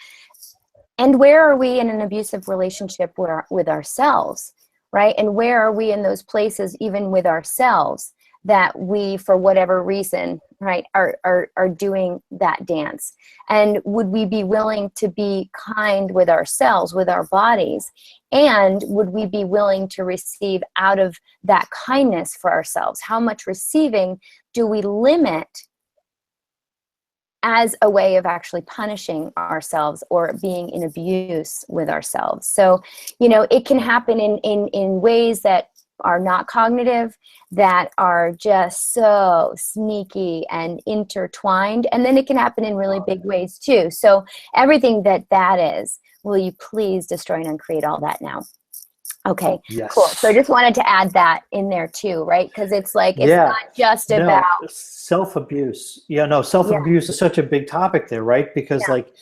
and where are we in an abusive relationship with ourselves, right? And where are we in those places, even with ourselves, that we, for whatever reason, right, are doing that dance? And would we be willing to be kind with ourselves, with our bodies? And would we be willing to receive out of that kindness for ourselves? How much receiving do we limit as a way of actually punishing ourselves or being in abuse with ourselves? So, you know, it can happen in ways that are not cognitive, that are just so sneaky and intertwined. And then it can happen in really big ways too. So everything that is, will you please destroy and uncreate all that now? Okay, cool. So I just wanted to add that in there too, right? Because it's like, it's not just about
self-abuse. Self-abuse is such a big topic there, right? Because like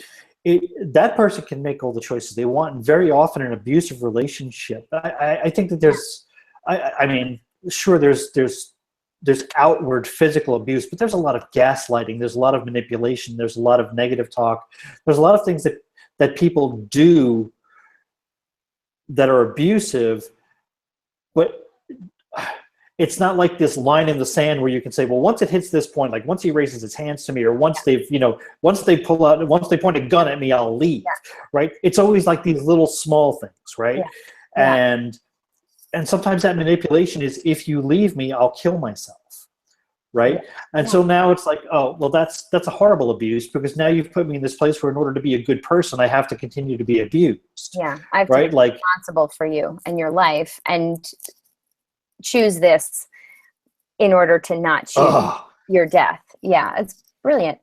that person can make all the choices they want, and very often an abusive relationship. I think that there's, I mean, sure, there's outward physical abuse, but there's a lot of gaslighting, there's a lot of manipulation, there's a lot of negative talk, there's a lot of things that people do that are abusive. But it's not like this line in the sand where you can say, well, once it hits this point, like once he raises his hands to me, or once they've, once they point a gun at me, I'll leave, right? It's always like these little small things, right? And sometimes that manipulation is, if you leave me, I'll kill myself, right? And so now it's like, oh, well, that's a horrible abuse, because now you've put me in this place where in order to be a good person, I have to continue to be abused.
Yeah, I have to be responsible for you and your life, and choose this in order to not choose your death. Yeah, it's brilliant.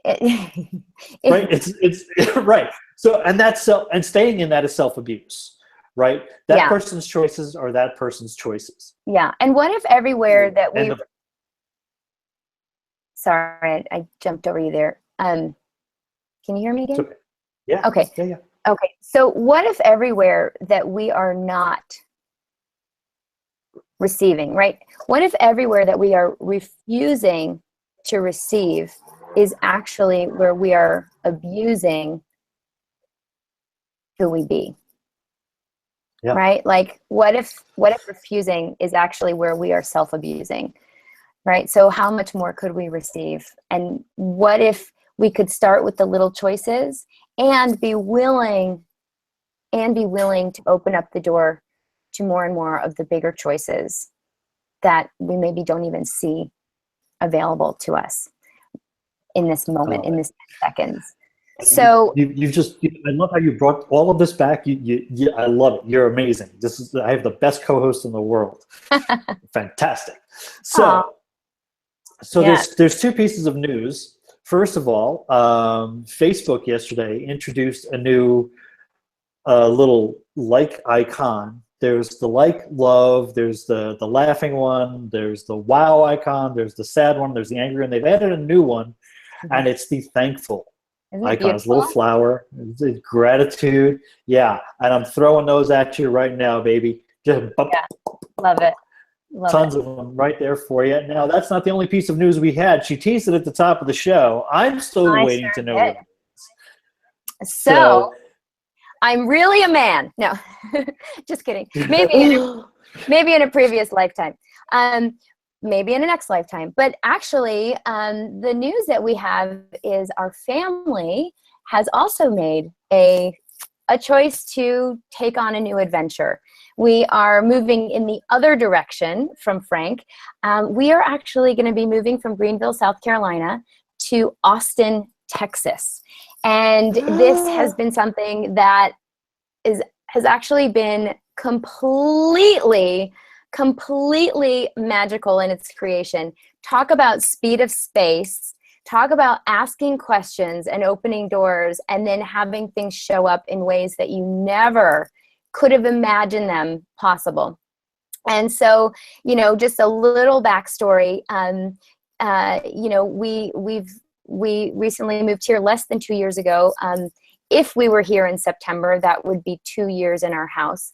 Right, it's right. So, and staying in that is self-abuse, right? That person's choices are that person's choices.
Yeah, and what if everywhere that we... Sorry, I jumped over you there. Can you hear me again?
Okay. Yeah.
Okay.
Yeah.
Okay. So what if everywhere that we are not receiving, right? What if everywhere that we are refusing to receive is actually where we are abusing who we be? Yeah. Right? Like, what if refusing is actually where we are self-abusing? Right? So how much more could we receive? And what if we could start with the little choices and be willing to open up the door to more and more of the bigger choices that we maybe don't even see available to us in this moment, in this 10 seconds. So
I love how you brought all of this back. I love it. You're amazing. I have the best co-host in the world. Fantastic. So there's two pieces of news. First of all, Facebook yesterday introduced a new little like icon. There's the like love, there's the laughing one, there's the wow icon, there's the sad one, there's the angry one. They've added a new one, and it's the thankful icon. It's a little flower. It's gratitude. Yeah, and I'm throwing those at you right now, baby. Just
love it.
Tons of them right there for you. Now, that's not the only piece of news we had. She teased it at the top of the show. I'm still waiting to know what it is.
So I'm really a man. No, just kidding. Maybe in a previous lifetime. Maybe in a next lifetime. But actually, the news that we have is our family has also made a choice to take on a new adventure. We are moving in the other direction from Frank. We are actually going to be moving from Greenville, South Carolina to Austin, Texas. And this has been something that has actually been completely magical in its creation. Talk about speed of space. Talk about asking questions and opening doors, and then having things show up in ways that you never could have imagined them possible. And so, just a little backstory. We recently moved here less than 2 years ago. If we were here in September, that would be 2 years in our house.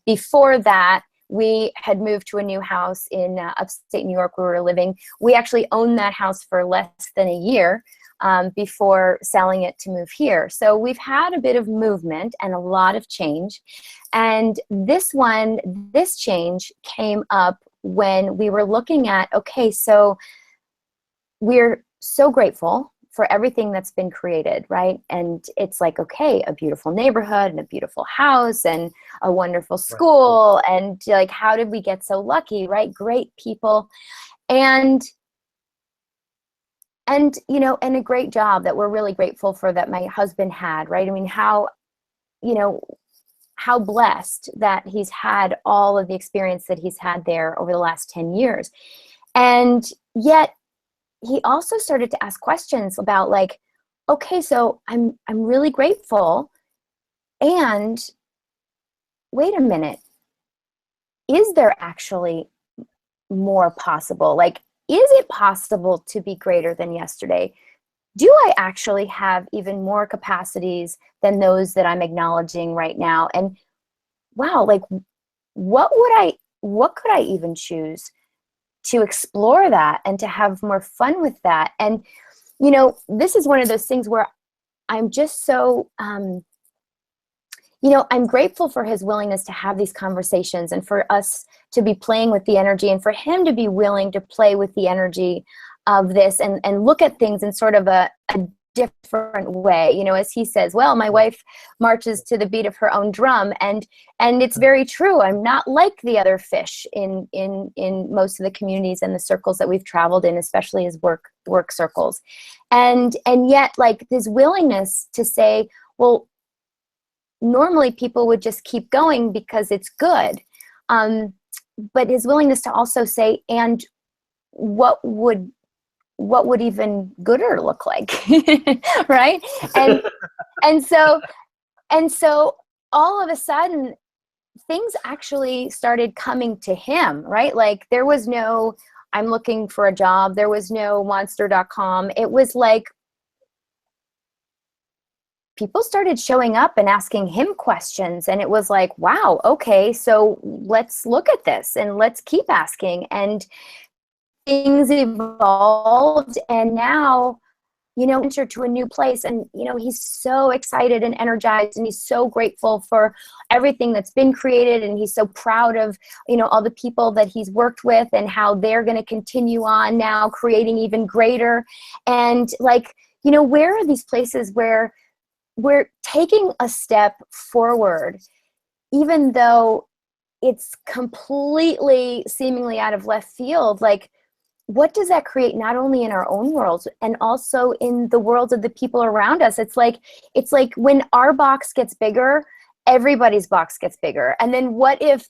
Before that, we had moved to a new house in upstate New York where we were living. We actually owned that house for less than a year before selling it to move here. So we've had a bit of movement and a lot of change. And this change came up when we were looking at, okay, so we're so grateful for everything that's been created, right? And it's like, okay, a beautiful neighborhood and a beautiful house and a wonderful school. And like, how did we get so lucky, right? Great people. And a great job that we're really grateful for that my husband had, right? I mean, how blessed that he's had all of the experience that he's had there over the last 10 years. And yet he also started to ask questions about like, okay, so I'm really grateful. And wait a minute, is there actually more possible? Like, is it possible to be greater than yesterday? Do I actually have even more capacities than those that I'm acknowledging right now? And wow, like, what could I even choose to explore that and to have more fun with that? And, this is one of those things where I'm just so, you know, I'm grateful for his willingness to have these conversations and for us to be playing with the energy and for him to be willing to play with the energy of this and look at things in sort of a different way. You know, as he says, well, my wife marches to the beat of her own drum, and it's very true. I'm not like the other fish in most of the communities and the circles that we've traveled in, especially as work circles. And yet, like, this willingness to say, well, normally people would just keep going because it's good. But his willingness to also say, and what would even gooder look like, right? And so all of a sudden things actually started coming to him, right? Like, there was no, I'm looking for a job. There was no monster.com. It was like people started showing up and asking him questions, and it was like, wow, okay, so let's look at this and let's keep asking. And things evolved, and now, you know, entered to a new place, and, you know, he's so excited and energized, and he's so grateful for everything that's been created, and he's so proud of, you know, all the people that he's worked with and how they're going to continue on now creating even greater. And, like, you know, where are these places where we're taking a step forward, even though it's completely seemingly out of left field? Like, what does that create, not only in our own worlds and also in the worlds of the people around us? It's like when our box gets bigger, everybody's box gets bigger. And then what if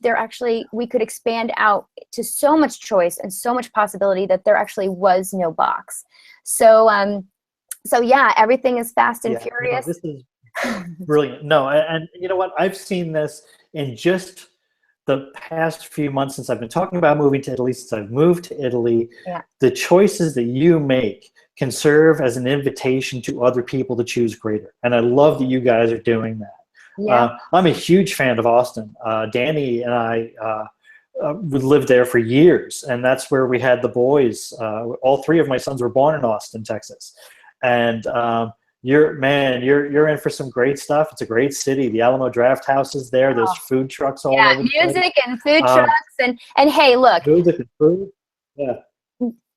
we could expand out to so much choice and so much possibility that there actually was no box. So yeah, everything is fast and furious.
You know, this is brilliant. No, and you know what? I've seen this in just the past few months since I've been talking about moving to Italy, since I've moved to Italy.
Yeah.
The choices that you make can serve as an invitation to other people to choose greater. And I love that you guys are doing that.
Yeah.
I'm a huge fan of Austin. Danny and I lived there for years, and that's where we had the boys. All three of my sons were born in Austin, Texas. And you're in for some great stuff. It's a great city. The Alamo Draft House is there. There's food trucks all over the place.
Music and food trucks and hey, look.
Music and food. Yeah.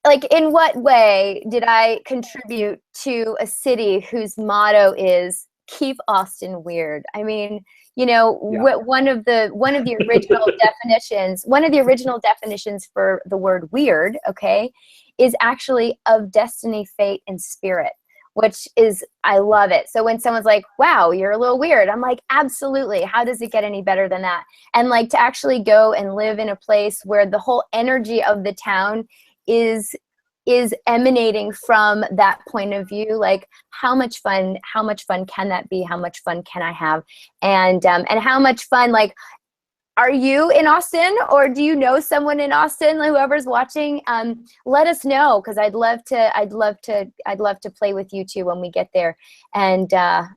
Like, in what way did I contribute to a city whose motto is keep Austin weird? I mean, you know, one of the original definitions for the word weird, okay, is actually of destiny, fate, and spirit, which is, I love it. So when someone's like, wow, you're a little weird, I'm like, absolutely. How does it get any better than that? And, like, to actually go and live in a place where the whole energy of the town is emanating from that point of view, like, how much fun can that be? How much fun can I have? And how much fun, like, are you in Austin, or do you know someone in Austin? Whoever's watching, let us know, because I'd love to play with you too when we get there. And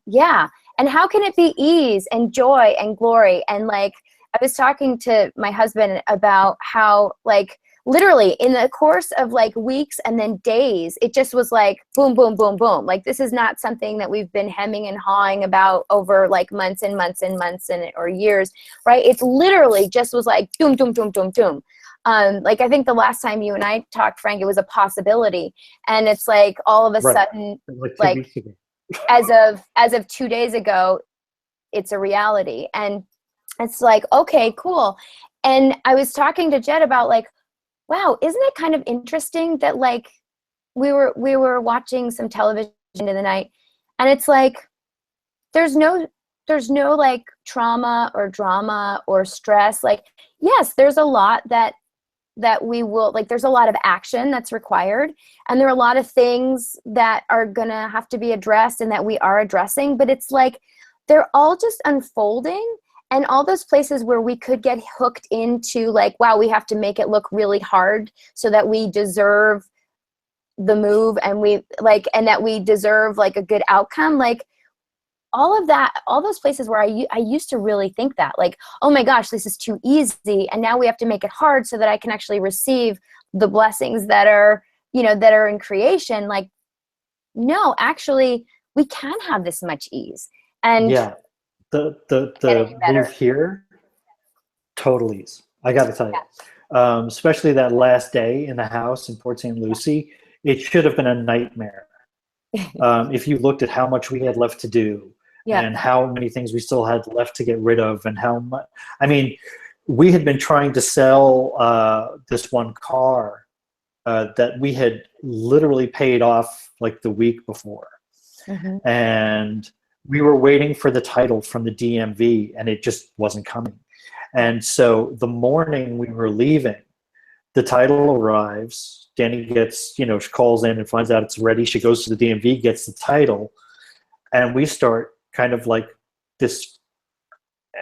yeah, and how can it be ease and joy and glory? And, like, I was talking to my husband about how, like, literally in the course of, like, weeks and then days, it just was like boom, boom, boom, boom. Like, this is not something that we've been hemming and hawing about over, like, months and months and months or years, right? It's literally just was like doom, doom, doom, doom, doom. Like, I think the last time you and I talked, Frank, it was a possibility, and it's like all of a sudden, like as of 2 days ago, it's a reality. And it's like, okay, cool. And I was talking to Jed about, like, wow, isn't it kind of interesting that, like, we were watching some television in the night, and it's like there's no like trauma or drama or stress. Like, yes, there's a lot that we will, like, there's a lot of action that's required, and there are a lot of things that are gonna have to be addressed and that we are addressing, but it's like they're all just unfolding. And all those places where we could get hooked into, like, wow, we have to make it look really hard so that we deserve the move, and that we deserve, like, a good outcome. Like, all of that, all those places where I used to really think that, like, oh my gosh, this is too easy, and now we have to make it hard so that I can actually receive the blessings that are, you know, that are in creation. Like, no, actually, we can have this much ease. And
yeah. the move here, totally. I got to tell you, especially that last day in the house in Port St. Lucie, it should have been a nightmare. If you looked at how much we had left to do and how many things we still had left to get rid of and how much, I mean, we had been trying to sell this one car that we had literally paid off like the week before. And we were waiting for the title from the DMV and it just wasn't coming. And so the morning we were leaving, the title arrives. Danny gets, she calls in and finds out it's ready. She goes to the DMV, gets the title, and we start kind of like this,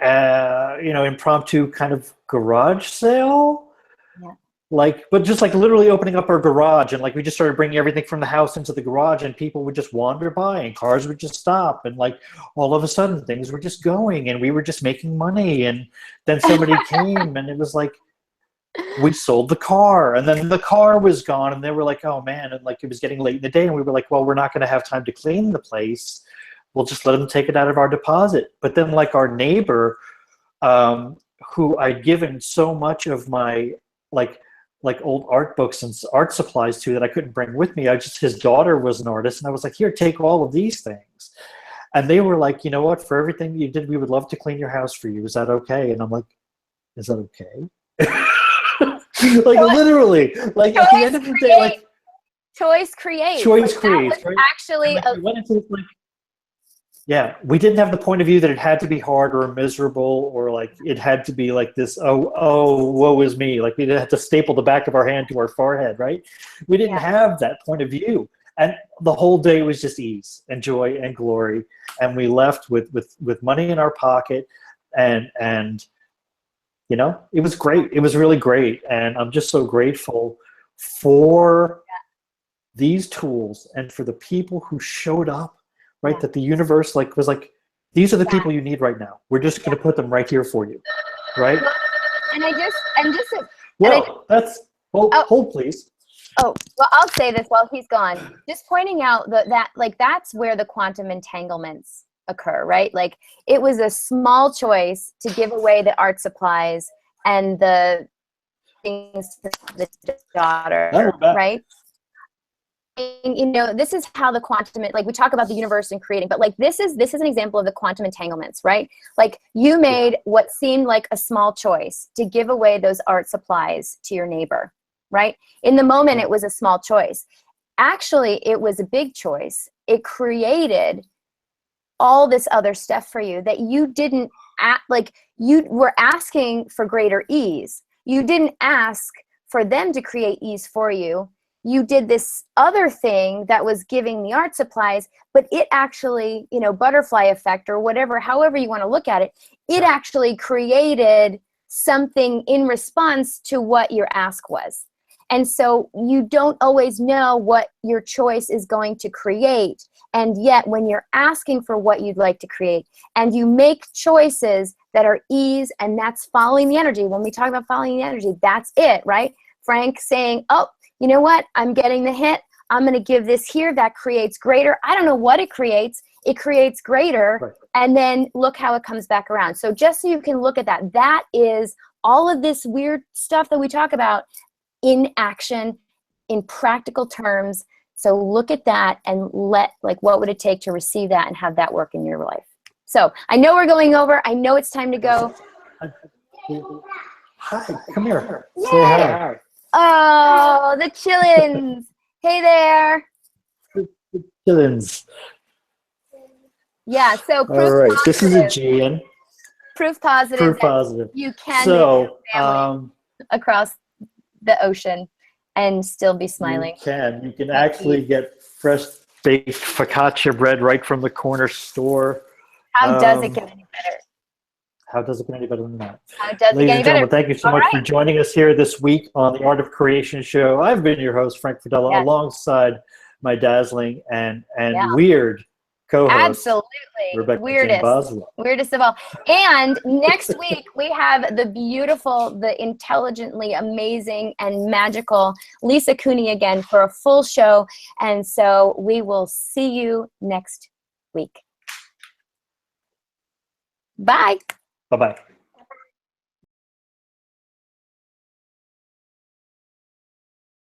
impromptu kind of garage sale. But just like literally opening up our garage, and like we just started bringing everything from the house into the garage, and people would just wander by and cars would just stop, and like all of a sudden things were just going and we were just making money. And then somebody came and it was like, we sold the car, and then the car was gone, and they were like, oh man, and like it was getting late in the day, and we were like, well, we're not going to have time to clean the place, we'll just let them take it out of our deposit. But then like our neighbor, who I'd given so much of my like old art books and art supplies to that I couldn't bring with me, his daughter was an artist, and I was like, here, take all of these things. And they were like, you know what, for everything you did, we would love to clean your house for you, is that okay? And I'm like, is that okay? Like literally, like at the end of the day, like
choice creates.
Choice creates.
Right? Actually,
we went into like, we didn't have the point of view that it had to be hard or miserable, or like it had to be like this. Oh, woe is me. Like we didn't have to staple the back of our hand to our forehead, right? We didn't have that point of view, and the whole day was just ease and joy and glory. And we left with money in our pocket, and. It was great. It was really great. And I'm just so grateful for these tools and for the people who showed up, right? That the universe was like, these are the people you need right now. We're just going to put them right here for you, right? Hold please.
Oh, well, I'll say this while he's gone. Just pointing out that that's where the quantum entanglements occur, right? Like it was a small choice to give away the art supplies and the things to the daughter, right? And, this is how the quantum, like we talk about the universe and creating, but like this is an example of the quantum entanglements, right? Like you made what seemed like a small choice to give away those art supplies to your neighbor, right? In the moment, it was a small choice. Actually, it was a big choice. It created all this other stuff for you that you didn't you were asking for greater ease. You didn't ask for them to create ease for you. You did this other thing that was giving the art supplies, but it actually, butterfly effect or whatever, however you want to look at it, it actually created something in response to what your ask was. And so you don't always know what your choice is going to create. And yet when you're asking for what you'd like to create and you make choices that are ease, and that's following the energy. When we talk about following the energy, that's it, right? Frank saying, oh, you know what? I'm getting the hit. I'm going to give this here. That creates greater. I don't know what it creates. It creates greater. Right. And then look how it comes back around. So just so you can look at that, that is all of this weird stuff that we talk about in action, in practical terms. So look at that and what would it take to receive that and have that work in your life? So I know we're going over. I know it's time to go.
Hi, come here. Yay. Say hi.
Oh, the chillins. Hey there.
The chillins.
Yeah, so proof
all right,
positive.
This is a Gian.
Proof positive.
Proof positive.
You can make a family across the ocean and still be smiling.
You can actually get fresh baked focaccia bread right from the corner store.
How does it get any better?
How does it get any better than that?
How does it get any better?
Thank you so much for joining us here this week on the Art of Creation show. I've been your host, Frank Fradella, alongside my dazzling and weird co-host,
absolutely
Rebecca Boswell.
Weirdest of all. And next week we have the beautiful, the intelligently amazing and magical Lisa Cooney again for a full show. And so we will see you next week. Bye.
Bye-bye.